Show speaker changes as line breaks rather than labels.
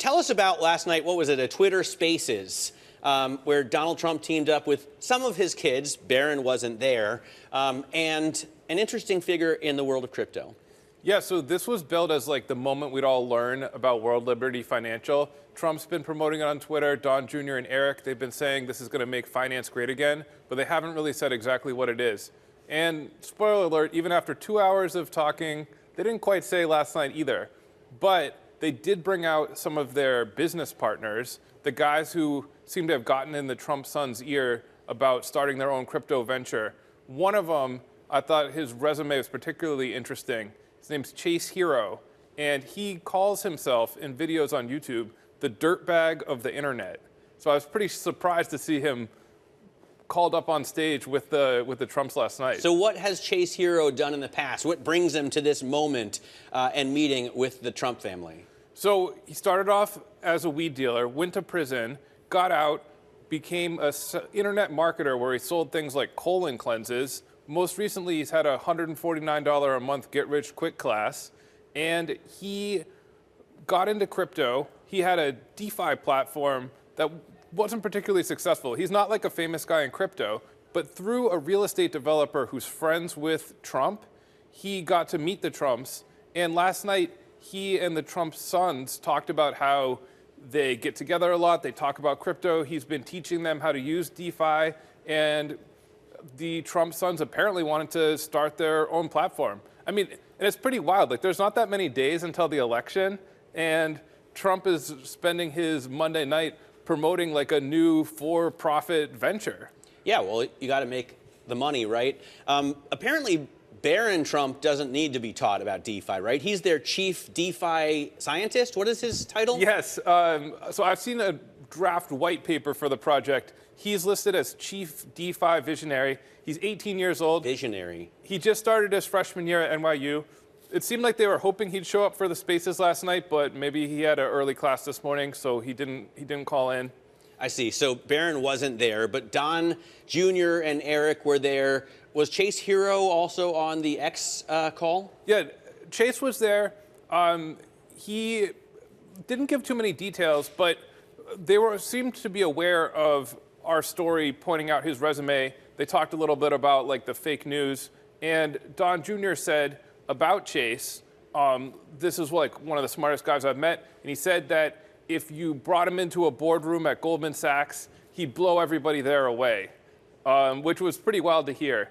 tell us about last night. What was it? A Twitter Spaces, where Donald Trump teamed up with some of his kids. Barron wasn't there, and an interesting figure in the world of crypto.
Yeah, so this was billed as like the moment we'd all learn about World Liberty Financial. Trump's been promoting it on Twitter. Don Jr. and Eric, they've been saying this is going to make finance great again, but they haven't really said exactly what it is. And spoiler alert, even after 2 hours of talking, they didn't quite say last night either. But they did bring out some of their business partners, the guys who seem to have gotten in the Trump son's ear about starting their own crypto venture. One of them, I thought his resume was particularly interesting. His name's Chase Hero, and he calls himself in videos on YouTube the dirtbag of the internet. So I was pretty surprised to see him called up on stage with the Trumps last night.
So what has Chase Hero done in the past? What brings him to this moment and meeting with the Trump family?
So he started off as a weed dealer, went to prison, got out, became an internet marketer where he sold things like colon cleanses. Most recently, he's had a $149 a month get-rich-quick class, and he got into crypto. He had a DeFi platform that wasn't particularly successful. He's not like a famous guy in crypto, but through a real estate developer who's friends with Trump, he got to meet the Trumps. And last night, he and the Trump sons talked about how they get together a lot. They talk about crypto. He's been teaching them how to use DeFi, and the Trump sons apparently wanted to start their own platform. I mean, and it's pretty wild. Like, there's not that many days until the election, and Trump is spending his Monday night promoting like a new for-profit venture.
Yeah, well, you got to make the money, right? Apparently, Barron Trump doesn't need to be taught about DeFi, right? He's their chief DeFi scientist. What is his title?
Yes. So I've seen a draft white paper for the project. He's listed as chief DeFi visionary. He's 18 years old.
Visionary.
He just started his freshman year at NYU. It seemed like they were hoping he'd show up for the spaces last night, but maybe he had an early class this morning, so he didn't call in.
I see. So Barron wasn't there, but Don Jr. and Eric were there. Was Chase Hero also on the X call?
Yeah, Chase was there. He didn't give too many details, but they seemed to be aware of our story pointing out his resume. They talked a little bit about like the fake news, and Don Jr. said about Chase, this is like one of the smartest guys I've met, and he said that if you brought him into a boardroom at Goldman Sachs, he'd blow everybody there away, which was pretty wild to hear.